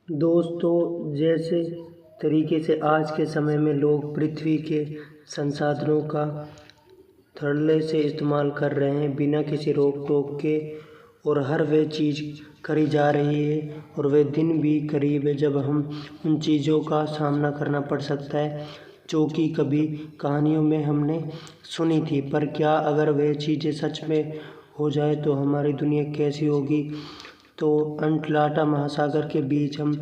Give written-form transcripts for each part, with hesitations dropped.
दोस्तों, जैसे तरीके से आज के समय में लोग पृथ्वी के संसाधनों का धड़ल्ले से इस्तेमाल कर रहे हैं बिना किसी रोक टोक के, और हर वह चीज़ करी जा रही है और वह दिन भी करीब है जब हम उन चीज़ों का सामना करना पड़ सकता है जो कि कभी कहानियों में हमने सुनी थी। पर क्या अगर वह चीज़ें सच में हो जाए तो हमारी दुनिया कैसी होगी। तो अंटलाटा महासागर के बीच हम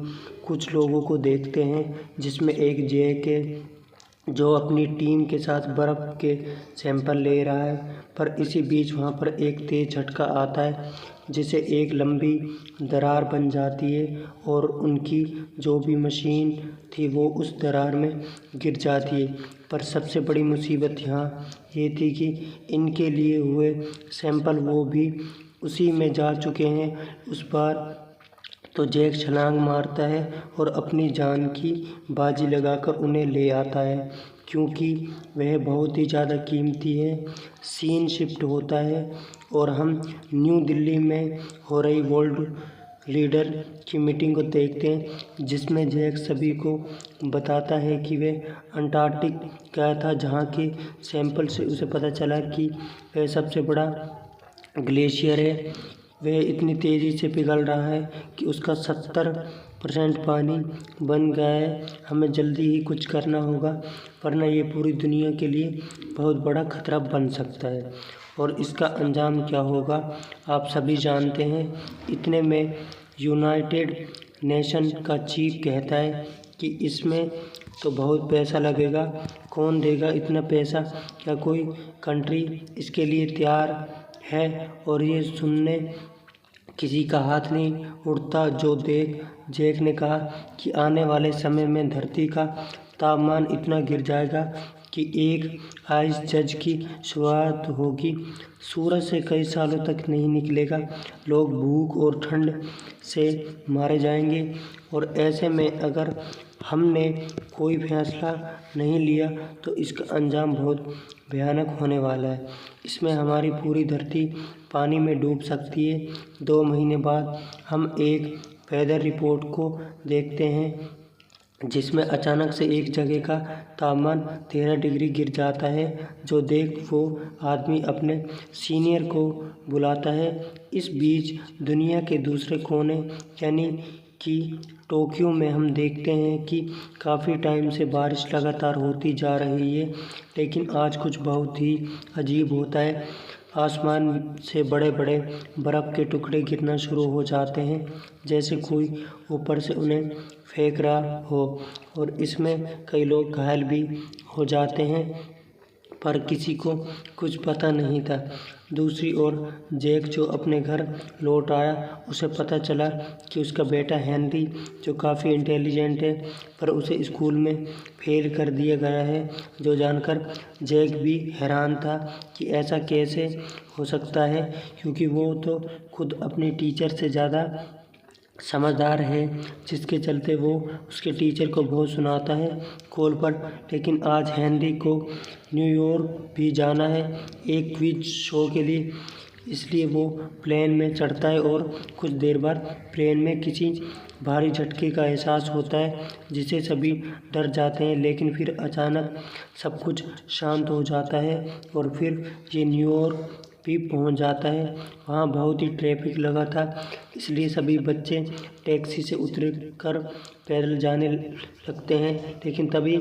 कुछ लोगों को देखते हैं, जिसमें एक जैक है जो अपनी टीम के साथ बर्फ़ के सैंपल ले रहा है। पर इसी बीच वहाँ पर एक तेज़ झटका आता है जिसे एक लंबी दरार बन जाती है और उनकी जो भी मशीन थी वो उस दरार में गिर जाती है। पर सबसे बड़ी मुसीबत यहाँ ये थी कि इनके लिए हुए सैंपल वो भी उसी में जा चुके हैं। उस बार तो जैक छलांग मारता है और अपनी जान की बाजी लगाकर उन्हें ले आता है, क्योंकि वह बहुत ही ज़्यादा कीमती है। सीन शिफ्ट होता है और हम न्यू दिल्ली में हो रही वर्ल्ड लीडर की मीटिंग को देखते हैं, जिसमें जैक सभी को बताता है कि वह अंटार्कटिक गया था, जहाँ के सैंपल से उसे पता चला कि वह सबसे बड़ा ग्लेशियर है। वह इतनी तेज़ी से पिघल रहा है कि उसका 70% पानी बन गया है। हमें जल्दी ही कुछ करना होगा, वरना ये पूरी दुनिया के लिए बहुत बड़ा खतरा बन सकता है और इसका अंजाम क्या होगा आप सभी जानते हैं। इतने में यूनाइटेड नेशन का चीफ कहता है कि इसमें तो बहुत पैसा लगेगा, कौन देगा इतना पैसा, क्या कोई कंट्री इसके लिए तैयार है। और ये सुनने किसी का हाथ नहीं उठता जो देख जैक ने कहा कि आने वाले समय में धरती का तापमान इतना गिर जाएगा कि एक आइस जज की शुरुआत होगी। सूरज से कई सालों तक नहीं निकलेगा, लोग भूख और ठंड से मारे जाएंगे। और ऐसे में अगर हमने कोई फैसला नहीं लिया तो इसका अंजाम बहुत भयानक होने वाला है। इसमें हमारी पूरी धरती पानी में डूब सकती है। 2 महीने बाद हम एक वेदर रिपोर्ट को देखते हैं, जिसमें अचानक से एक जगह का तापमान 13 डिग्री गिर जाता है। जो देख वो आदमी अपने सीनियर को बुलाता है। इस बीच दुनिया के दूसरे कोने यानी कि टोक्यो में हम देखते हैं कि काफ़ी टाइम से बारिश लगातार होती जा रही है, लेकिन आज कुछ बहुत ही अजीब होता है। आसमान से बड़े बड़े बर्फ़ के टुकड़े गिरना शुरू हो जाते हैं, जैसे कोई ऊपर से उन्हें फेंक रहा हो, और इसमें कई लोग घायल भी हो जाते हैं, पर किसी को कुछ पता नहीं था। दूसरी ओर जैक जो अपने घर लौट आया, उसे पता चला कि उसका बेटा हेनरी, जो काफ़ी इंटेलिजेंट है, पर उसे स्कूल में फेल कर दिया गया है। जो जानकर जैक भी हैरान था कि ऐसा कैसे हो सकता है, क्योंकि वो तो खुद अपनी टीचर से ज़्यादा समझदार है, जिसके चलते वो उसके टीचर को बहुत सुनाता है कॉल पर। लेकिन आज हेनरी को न्यूयॉर्क भी जाना है एक क्विज शो के लिए, इसलिए वो प्लेन में चढ़ता है और कुछ देर बाद प्लेन में किसी भारी झटके का एहसास होता है, जिससे सभी डर जाते हैं। लेकिन फिर अचानक सब कुछ शांत हो जाता है और फिर ये न्यूयॉर्क भी पहुंच जाता है। वहाँ बहुत ही ट्रैफिक लगा था, इसलिए सभी बच्चे टैक्सी से उतर कर पैदल जाने लगते हैं। लेकिन तभी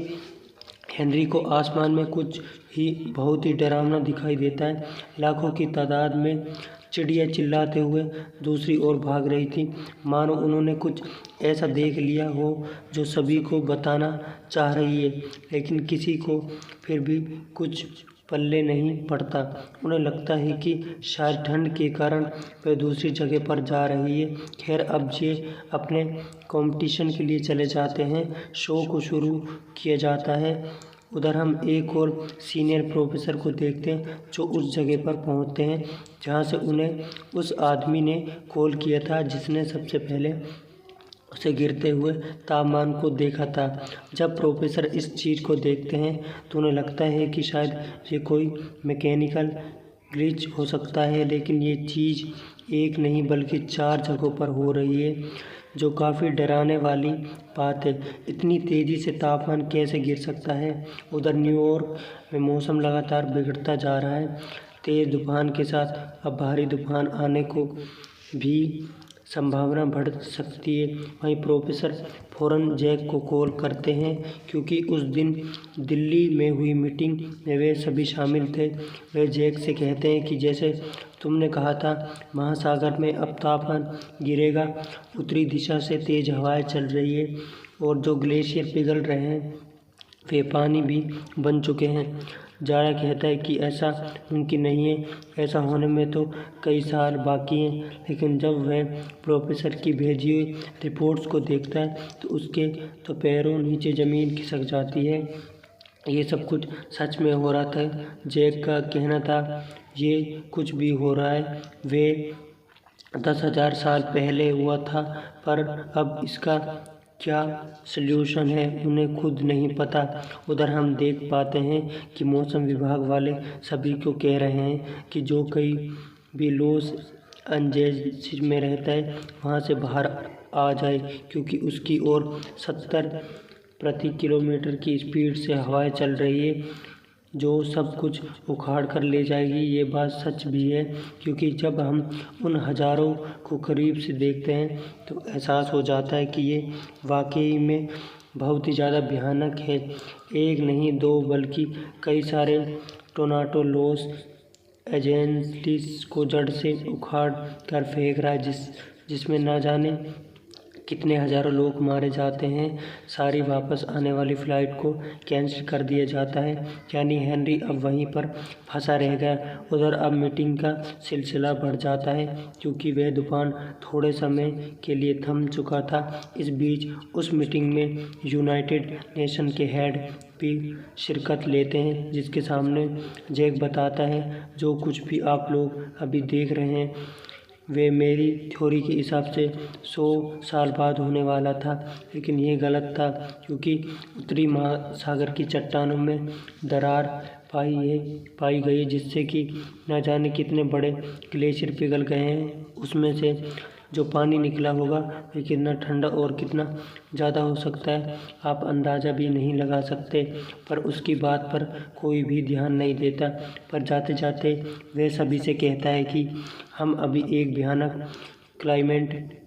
हेनरी को आसमान में कुछ ही बहुत ही डरावना दिखाई देता है। लाखों की तादाद में चिड़िया चिल्लाते हुए दूसरी ओर भाग रही थी, मानो उन्होंने कुछ ऐसा देख लिया हो जो सभी को बताना चाह रही है। लेकिन किसी को फिर भी कुछ पल्ले नहीं पड़ता। उन्हें लगता है कि शायद ठंड के कारण वह दूसरी जगह पर जा रही है। खैर, अब ये अपने कंपटीशन के लिए चले जाते हैं। शो को शुरू किया जाता है। उधर हम एक और सीनियर प्रोफेसर को देखते हैं जो उस जगह पर पहुंचते हैं जहां से उन्हें उस आदमी ने कॉल किया था जिसने सबसे पहले उसे गिरते हुए तापमान को देखा था। जब प्रोफेसर इस चीज़ को देखते हैं तो उन्हें लगता है कि शायद ये कोई मैकेनिकल ग्लिच हो सकता है, लेकिन ये चीज़ एक नहीं बल्कि 4 जगहों पर हो रही है। जो काफ़ी डराने वाली बात है। इतनी तेज़ी से तापमान कैसे गिर सकता है। उधर न्यूयॉर्क में मौसम लगातार बिगड़ता जा रहा है। तेज़ तूफान के साथ अब भारी तूफान आने को भी संभावना बढ़ सकती है। वहीं प्रोफेसर फ़ौरन जैक को कॉल करते हैं क्योंकि उस दिन दिल्ली में हुई मीटिंग में वे सभी शामिल थे। वे जैक से कहते हैं कि जैसे तुमने कहा था महासागर में अब तापमान गिरेगा। उत्तरी दिशा से तेज़ हवाएं चल रही है और जो ग्लेशियर पिघल रहे हैं वे पानी भी बन चुके हैं। जारा कहता है कि ऐसा मुमकिन नहीं है, ऐसा होने में तो कई साल बाकी हैं। लेकिन जब वह प्रोफेसर की भेजी हुई रिपोर्ट्स को देखता है तो उसके तो पैरों नीचे ज़मीन खिसक जाती है। ये सब कुछ सच में हो रहा था। जैक का कहना था ये कुछ भी हो रहा है वे 10,000 साल पहले हुआ था, पर अब इसका क्या सल्यूशन है उन्हें खुद नहीं पता। उधर हम देख पाते हैं कि मौसम विभाग वाले सभी को कह रहे हैं कि जो कोई भी लॉस एंजेलिस में रहता है वहाँ से बाहर आ जाए, क्योंकि उसकी ओर 70 प्रति किलोमीटर की स्पीड से हवाएं चल रही है जो सब कुछ उखाड़ कर ले जाएगी। ये बात सच भी है, क्योंकि जब हम उन हज़ारों को करीब से देखते हैं तो एहसास हो जाता है कि ये वाकई में बहुत ही ज़्यादा भयानक है। एक नहीं दो बल्कि कई सारे टोर्नाडो लॉस एंजेलिस को जड़ से उखाड़ कर फेंक रहा है, जिसमें ना जाने कितने हज़ारों लोग मारे जाते हैं। सारी वापस आने वाली फ़्लाइट को कैंसिल कर दिया जाता है, यानी हेनरी अब वहीं पर फंसा रह गया। उधर अब मीटिंग का सिलसिला बढ़ जाता है क्योंकि वह तूफान थोड़े समय के लिए थम चुका था। इस बीच उस मीटिंग में यूनाइटेड नेशन के हेड भी शिरकत लेते हैं, जिसके सामने जैक बताता है जो कुछ भी आप लोग अभी देख रहे हैं वे मेरी थ्योरी के हिसाब से 100 साल बाद होने वाला था। लेकिन ये गलत था, क्योंकि उत्तरी महासागर की चट्टानों में दरार पाई गई, जिससे कि न जाने कितने बड़े ग्लेशियर पिघल गए हैं। उसमें से जो पानी निकला होगा वह कितना ठंडा और कितना ज़्यादा हो सकता है आप अंदाज़ा भी नहीं लगा सकते। पर उसकी बात पर कोई भी ध्यान नहीं देता। पर जाते जाते वह सभी से कहता है कि हम अभी एक भयानक क्लाइमेट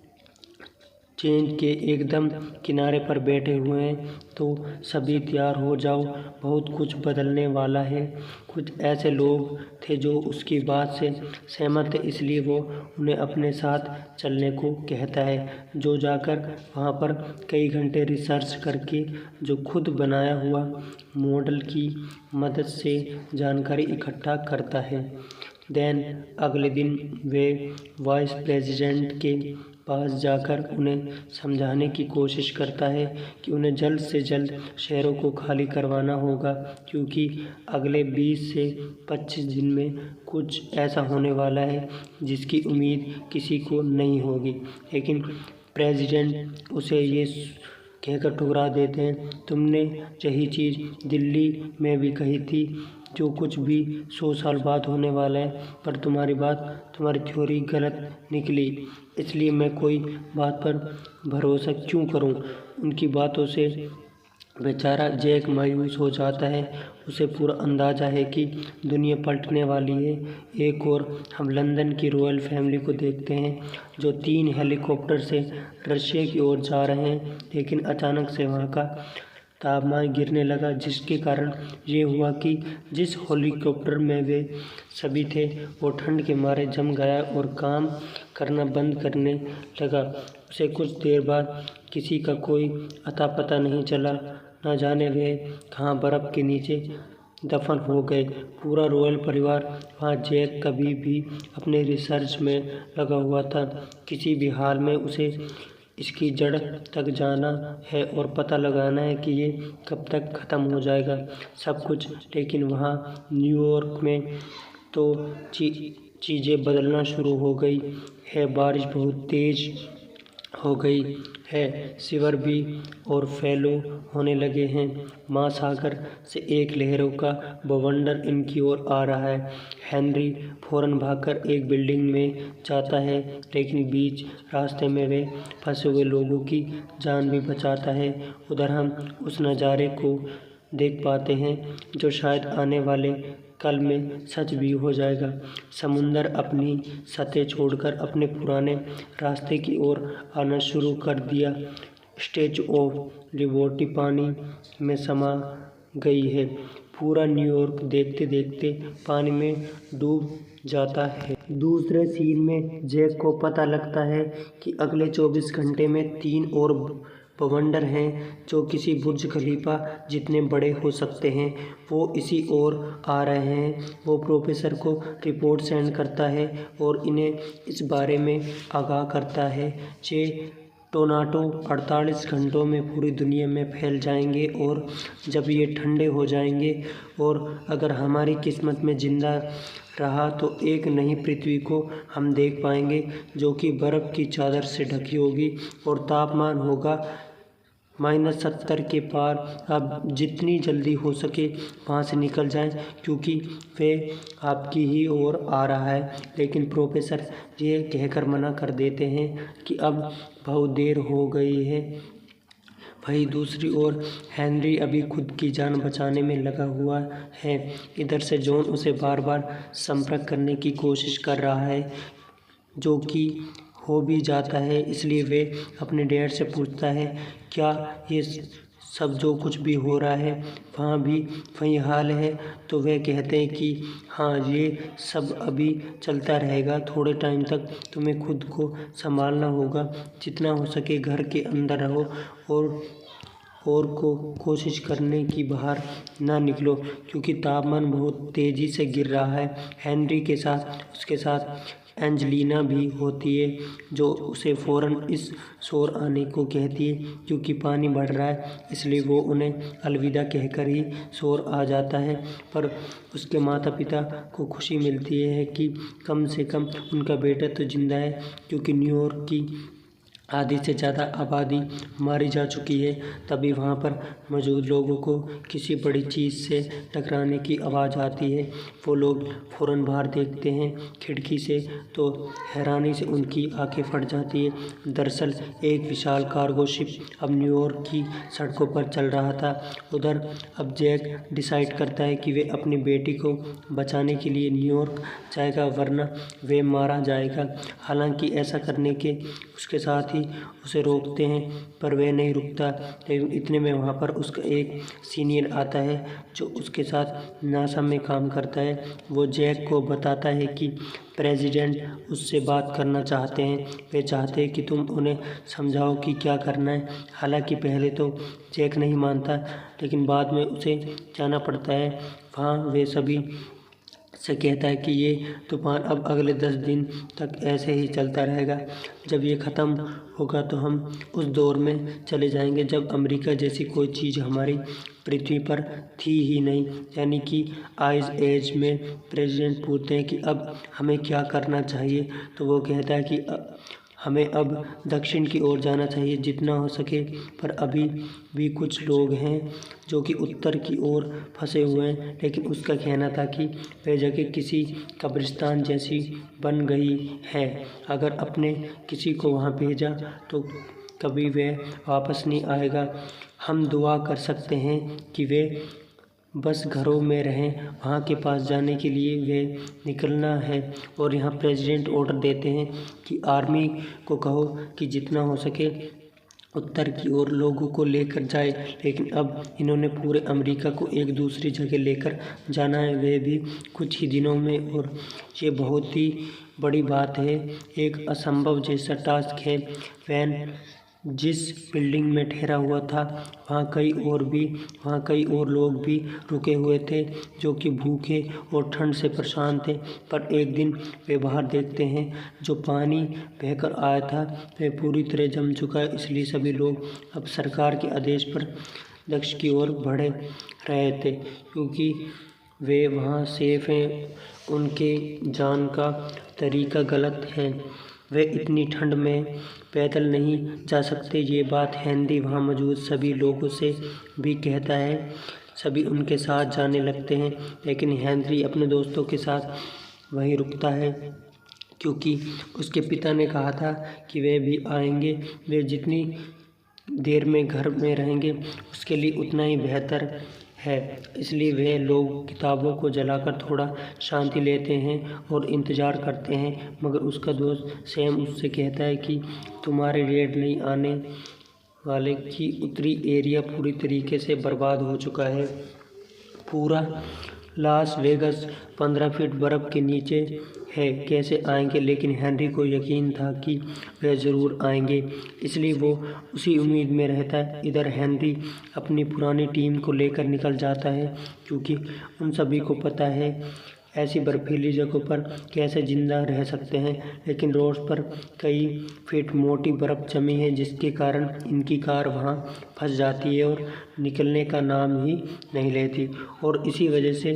चेंज के एकदम किनारे पर बैठे हुए हैं, तो सभी तैयार हो जाओ, बहुत कुछ बदलने वाला है। कुछ ऐसे लोग थे जो उसकी बात से सहमत थे, इसलिए वो उन्हें अपने साथ चलने को कहता है, जो जाकर वहाँ पर कई घंटे रिसर्च करके जो खुद बनाया हुआ मॉडल की मदद से जानकारी इकट्ठा करता है। अगले दिन वे वाइस प्रेसिडेंट के पास जाकर उन्हें समझाने की कोशिश करता है कि उन्हें जल्द से जल्द शहरों को खाली करवाना होगा, क्योंकि अगले 20 से 25 दिन में कुछ ऐसा होने वाला है जिसकी उम्मीद किसी को नहीं होगी। लेकिन प्रेसिडेंट उसे ये कहकर ठुकरा देते हैं, तुमने यही चीज़ दिल्ली में भी कही थी, जो कुछ भी 100 साल बाद होने वाला है, पर तुम्हारी थ्योरी गलत निकली, इसलिए मैं कोई बात पर भरोसा क्यों करूं। उनकी बातों से बेचारा जैक मायूस हो जाता है। उसे पूरा अंदाज़ा है कि दुनिया पलटने वाली है। एक और हम लंदन की रॉयल फैमिली को देखते हैं जो 3 हेलीकॉप्टर से रशिया की ओर जा रहे हैं, लेकिन अचानक से वहाँ का तापमान गिरने लगा, जिसके कारण ये हुआ कि जिस हेलीकॉप्टर में वे सभी थे वो ठंड के मारे जम गया और काम करना बंद करने लगा। उसे कुछ देर बाद किसी का कोई अता पता नहीं चला, न जाने वे कहाँ बर्फ़ के नीचे दफन हो गए। पूरा रॉयल परिवार वहाँ जैक कभी भी अपने रिसर्च में लगा हुआ था। किसी भी हाल में उसे इसकी जड़ तक जाना है और पता लगाना है कि ये कब तक ख़त्म हो जाएगा सब कुछ। लेकिन वहाँ न्यूयॉर्क में तो चीज़ें बदलना शुरू हो गई है। बारिश बहुत तेज़ हो गई है, शिवर भी और फैलो होने लगे हैं। महासागर से एक लहरों का बवंडर इनकी ओर आ रहा है। हेनरी फौरन भागकर एक बिल्डिंग में जाता है, लेकिन बीच रास्ते में वे फंसे हुए लोगों की जान भी बचाता है। उधर हम उस नज़ारे को देख पाते हैं जो शायद आने वाले कल में सच भी हो जाएगा। समुंदर अपनी सतह छोड़कर अपने पुराने रास्ते की ओर आना शुरू कर दिया। स्टैचू ऑफ लिबर्टी पानी में समा गई है। पूरा न्यूयॉर्क देखते देखते पानी में डूब जाता है। दूसरे सीन में जैक को पता लगता है कि अगले 24 घंटे में 3 और बवंडर हैं जो किसी बुर्ज खलीफा जितने बड़े हो सकते हैं। वो इसी ओर आ रहे हैं। वो प्रोफेसर को रिपोर्ट सेंड करता है और इन्हें इस बारे में आगाह करता है। ये टोर्नाडो 48 घंटों में पूरी दुनिया में फैल जाएंगे और जब ये ठंडे हो जाएंगे और अगर हमारी किस्मत में जिंदा रहा तो एक नई पृथ्वी को हम देख पाएंगे जो कि बर्फ़ की चादर से ढकी होगी और तापमान होगा -70 के पार। आप जितनी जल्दी हो सके वहाँ से निकल जाएं क्योंकि वे आपकी ही ओर आ रहा है। लेकिन प्रोफेसर ये कहकर मना कर देते हैं कि अब बहुत देर हो गई है। वहीं दूसरी ओर हेनरी अभी खुद की जान बचाने में लगा हुआ है। इधर से जॉन उसे बार बार संपर्क करने की कोशिश कर रहा है जो कि हो भी जाता है। इसलिए वे अपने डैड से पूछता है क्या ये सब जो कुछ भी हो रहा है वहाँ भी वही हाल है। तो वे कहते हैं कि हाँ ये सब अभी चलता रहेगा। थोड़े टाइम तक तुम्हें खुद को संभालना होगा। जितना हो सके घर के अंदर रहो और कोशिश करने की बाहर ना निकलो क्योंकि तापमान बहुत तेज़ी से गिर रहा है। हेनरी के साथ उसके साथ एंजेलिना भी होती है जो उसे फ़ौरन इस शोर आने को कहती है क्योंकि पानी बढ़ रहा है। इसलिए वो उन्हें अलविदा कहकर ही शोर आ जाता है। पर उसके माता पिता को खुशी मिलती है कि कम से कम उनका बेटा तो जिंदा है क्योंकि न्यूयॉर्क की आधी से ज़्यादा आबादी मारी जा चुकी है। तभी वहाँ पर मौजूद लोगों को किसी बड़ी चीज़ से टकराने की आवाज़ आती है। वो लोग फ़ौरन बाहर देखते हैं खिड़की से तो हैरानी से उनकी आंखें फट जाती है। दरअसल एक विशाल कार्गो शिप अब न्यूयॉर्क की सड़कों पर चल रहा था। उधर अब जैक डिसाइड करता है कि वे अपनी बेटी को बचाने के लिए न्यूयॉर्क जाएगा वरना वे मारा जाएगा। हालांकि ऐसा करने के उसके साथ ही उसे रोकते हैं पर वह नहीं रुकता। लेकिन इतने में वहाँ पर उसका एक सीनियर आता है जो उसके साथ नासा में काम करता है। वो जैक को बताता है कि प्रेसिडेंट उससे बात करना चाहते हैं। वे चाहते हैं कि तुम उन्हें समझाओ कि क्या करना है। हालांकि पहले तो जैक नहीं मानता लेकिन बाद में उसे जाना पड़ता है। वहाँ वे सभी से कहता है कि ये तूफान अब अगले 10 दिन तक ऐसे ही चलता रहेगा। जब ये ख़त्म होगा तो हम उस दौर में चले जाएंगे जब अमेरिका जैसी कोई चीज़ हमारी पृथ्वी पर थी ही नहीं, यानी कि आइस एज में। प्रेसिडेंट पूछते हैं कि अब हमें क्या करना चाहिए। तो वो कहता है कि हमें अब दक्षिण की ओर जाना चाहिए जितना हो सके। पर अभी भी कुछ लोग हैं जो कि उत्तर की ओर फंसे हुए हैं। लेकिन उसका कहना था कि वह जगह किसी कब्रिस्तान जैसी बन गई है। अगर अपने किसी को वहाँ भेजा तो कभी वह वापस नहीं आएगा। हम दुआ कर सकते हैं कि वे बस घरों में रहें। वहाँ के पास जाने के लिए वे निकलना है। और यहाँ प्रेसिडेंट ऑर्डर देते हैं कि आर्मी को कहो कि जितना हो सके उत्तर की ओर लोगों को लेकर जाए। लेकिन अब इन्होंने पूरे अमेरिका को एक दूसरी जगह लेकर जाना है, वे भी कुछ ही दिनों में। और ये बहुत ही बड़ी बात है, एक असंभव जैसा टास्क है। वैन जिस बिल्डिंग में ठहरा हुआ था वहाँ कई और लोग भी रुके हुए थे जो कि भूखे और ठंड से परेशान थे। पर एक दिन वे बाहर देखते हैं जो पानी बहकर आया था वह पूरी तरह जम चुका है। इसलिए सभी लोग अब सरकार के आदेश पर दक्षिण की ओर बढ़ रहे थे क्योंकि वे वहाँ सेफ हैं। उनके जान का तरीका गलत है। वे इतनी ठंड में पैदल नहीं जा सकते। ये बात हेनरी वहाँ मौजूद सभी लोगों से भी कहता है। सभी उनके साथ जाने लगते हैं, लेकिन हेनरी अपने दोस्तों के साथ वहीं रुकता है क्योंकि उसके पिता ने कहा था कि वे भी आएंगे। वे जितनी देर में घर में रहेंगे उसके लिए उतना ही बेहतर है। इसलिए वे लोग किताबों को जलाकर थोड़ा शांति लेते हैं और इंतज़ार करते हैं। मगर उसका दोस्त सैम उससे कहता है कि तुम्हारे रेड नहीं आने वाले की उत्तरी एरिया पूरी तरीके से बर्बाद हो चुका है। पूरा लास वेगस 15 फीट बर्फ़ के नीचे है। कैसे आएंगे? लेकिन हेनरी को यकीन था कि वे ज़रूर आएंगे, इसलिए वो उसी उम्मीद में रहता है। इधर हेनरी अपनी पुरानी टीम को लेकर निकल जाता है क्योंकि उन सभी को पता है ऐसी बर्फीली जगहों पर कैसे जिंदा रह सकते हैं। लेकिन रोड पर कई फीट मोटी बर्फ़ जमी है, जिसके कारण इनकी कार वहाँ फंस जाती है और निकलने का नाम ही नहीं लेती। और इसी वजह से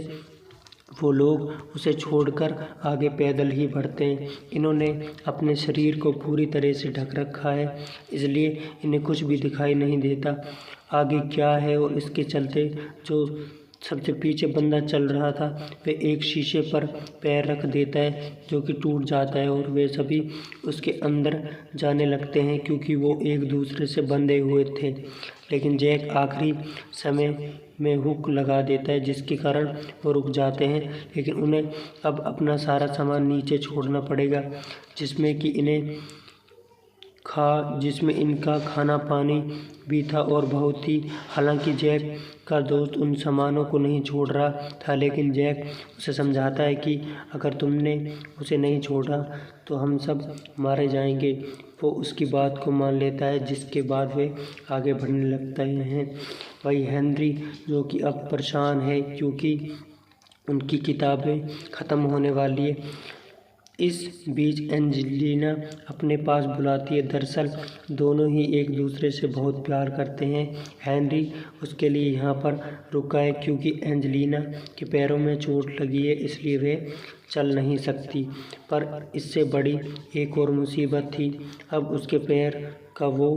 वो लोग उसे छोड़कर आगे पैदल ही बढ़ते हैं। इन्होंने अपने शरीर को पूरी तरह से ढक रखा है, इसलिए इन्हें कुछ भी दिखाई नहीं देता आगे क्या है। और इसके चलते जो सबसे पीछे बंदा चल रहा था वे एक शीशे पर पैर रख देता है जो कि टूट जाता है और वे सभी उसके अंदर जाने लगते हैं क्योंकि वो एक दूसरे से बंधे हुए थे। लेकिन जैक आखिरी समय में हुक लगा देता है, जिसके कारण वो रुक जाते हैं। लेकिन उन्हें अब अपना सारा सामान नीचे छोड़ना पड़ेगा, जिसमें इनका खाना पानी भी था और बहुत ही। हालांकि जैक का दोस्त उन सामानों को नहीं छोड़ रहा था, लेकिन जैक उसे समझाता है कि अगर तुमने उसे नहीं छोड़ा तो हम सब मारे जाएंगे। वो उसकी बात को मान लेता है, जिसके बाद वे आगे बढ़ने लगते हैं। वही हेनरी जो कि अब परेशान है क्योंकि उनकी किताबें ख़त्म होने वाली है। इस बीच एंजेलिना अपने पास बुलाती है। दरअसल दोनों ही एक दूसरे से बहुत प्यार करते हैं। हेनरी उसके लिए यहाँ पर रुका है क्योंकि एंजेलिना के पैरों में चोट लगी है, इसलिए वे चल नहीं सकती। पर इससे बड़ी एक और मुसीबत थी। अब उसके पैर का वो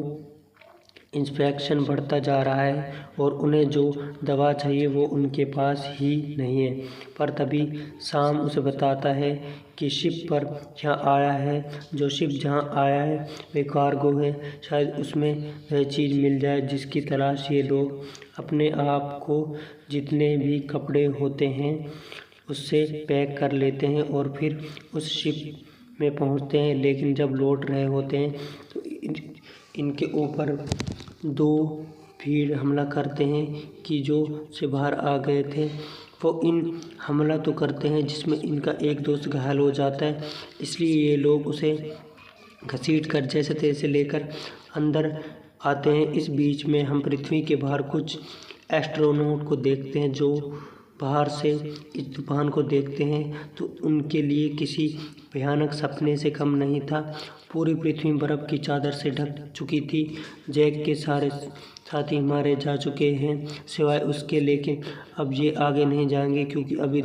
इंस्पेक्शन बढ़ता जा रहा है और उन्हें जो दवा चाहिए वो उनके पास ही नहीं है। पर तभी साम उसे बताता है कि शिप पर जहाँ आया है वे कार्गो है। शायद उसमें वह चीज़ मिल जाए जिसकी तलाश ये लोग अपने आप को जितने भी कपड़े होते हैं उससे पैक कर लेते हैं और फिर उस शिप में पहुंचते हैं। लेकिन जब लौट रहे होते हैं तो इनके ऊपर 2 भीड़ हमला करते हैं कि जो से बाहर आ गए थे। वो इन हमला तो करते हैं जिसमें इनका एक दोस्त घायल हो जाता है, इसलिए ये लोग उसे घसीट कर जैसे तैसे लेकर अंदर आते हैं। इस बीच में हम पृथ्वी के बाहर कुछ एस्ट्रोनॉट को देखते हैं जो बाहर से इस तूफान को देखते हैं तो उनके लिए किसी भयानक सपने से कम नहीं था। पूरी पृथ्वी बर्फ़ की चादर से ढक चुकी थी। जैक के सारे साथी मारे जा चुके हैं सिवाय उसके, लेकिन अब ये आगे नहीं जाएंगे क्योंकि अभी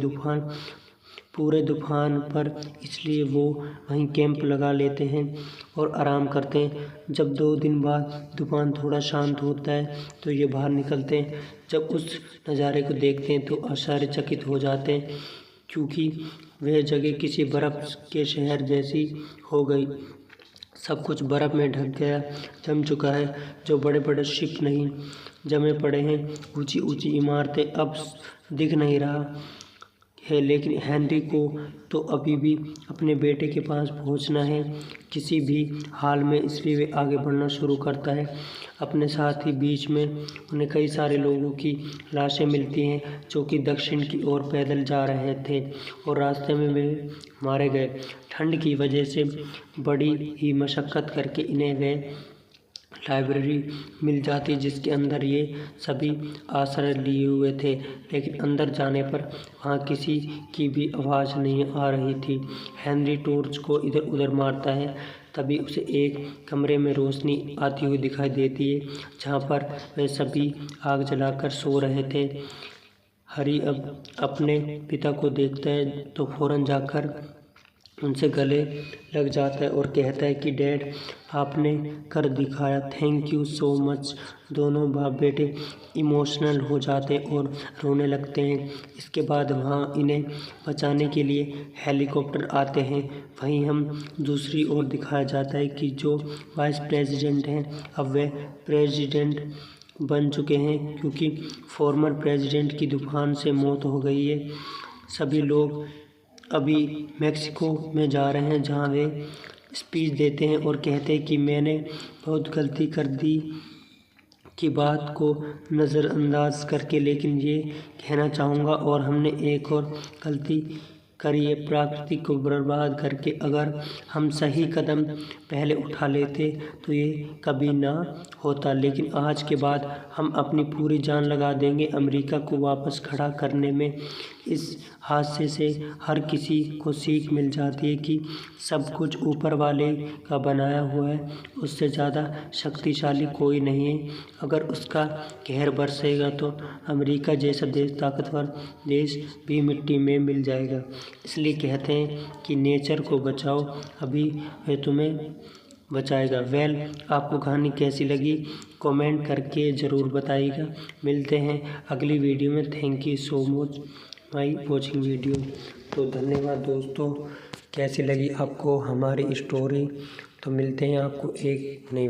पूरे तूफान पर, इसलिए वो वहीं कैंप लगा लेते हैं और आराम करते हैं। जब 2 दिन बाद तूफान थोड़ा शांत होता है तो ये बाहर निकलते हैं। जब उस नज़ारे को देखते हैं तो आश्चर्यचकित हो जाते हैं क्योंकि वह जगह किसी बर्फ़ के शहर जैसी हो गई। सब कुछ बर्फ़ में ढक गया, जम चुका है। जो बड़े बड़े शिप नहीं जमे पड़े हैं, ऊंची ऊंची इमारतें अब दिख नहीं रहा है। लेकिन हेनरी को तो अभी भी अपने बेटे के पास पहुंचना है किसी भी हाल में, इसलिए वे आगे बढ़ना शुरू करता है। अपने साथ ही बीच में उन्हें कई सारे लोगों की लाशें मिलती हैं जो कि दक्षिण की ओर पैदल जा रहे थे और रास्ते में वे मारे गए। ठंड की वजह से बड़ी ही मशक्क़त करके इन्हें वे लाइब्रेरी मिल जाती जिसके अंदर ये सभी आश्रय लिए हुए थे। लेकिन अंदर जाने पर वहाँ किसी की भी आवाज़ नहीं आ रही थी। हेनरी टॉर्च को इधर उधर मारता है, तभी उसे एक कमरे में रोशनी आती हुई दिखाई देती है जहाँ पर वे सभी आग जलाकर सो रहे थे। हरी अब अपने पिता को देखता है तो फौरन जाकर उनसे गले लग जाता है और कहता है कि डैड आपने कर दिखाया, थैंक यू सो मच। दोनों बाप बेटे इमोशनल हो जाते और रोने लगते हैं। इसके बाद वहाँ इन्हें बचाने के लिए हेलीकॉप्टर आते हैं। वहीं हम दूसरी ओर दिखाया जाता है कि जो वाइस प्रेसिडेंट हैं अब वे प्रेसिडेंट बन चुके हैं, क्योंकि फॉर्मर प्रेसिडेंट की तूफान से मौत हो गई है। सभी लोग अभी मेक्सिको में जा रहे हैं, जहां वे स्पीच देते हैं और कहते हैं कि मैंने बहुत गलती कर दी की बात को नज़रअंदाज करके, लेकिन ये कहना चाहूँगा और हमने एक और गलती करी है प्रकृति को बर्बाद करके। अगर हम सही कदम पहले उठा लेते तो ये कभी ना होता, लेकिन आज के बाद हम अपनी पूरी जान लगा देंगे अमेरिका को वापस खड़ा करने में। इस हादसे से हर किसी को सीख मिल जाती है कि सब कुछ ऊपर वाले का बनाया हुआ है, उससे ज़्यादा शक्तिशाली कोई नहीं है। अगर उसका कहर बरसेगा तो अमेरिका जैसा देश, ताकतवर देश भी मिट्टी में मिल जाएगा। इसलिए कहते हैं कि नेचर को बचाओ, अभी वह तुम्हें बचाएगा। आपको कहानी कैसी लगी कमेंट करके ज़रूर बताइएगा। मिलते हैं अगली वीडियो में। Thank you so much my watching video. तो धन्यवाद दोस्तों, कैसी लगी आपको हमारी स्टोरी। तो मिलते हैं आपको एक नई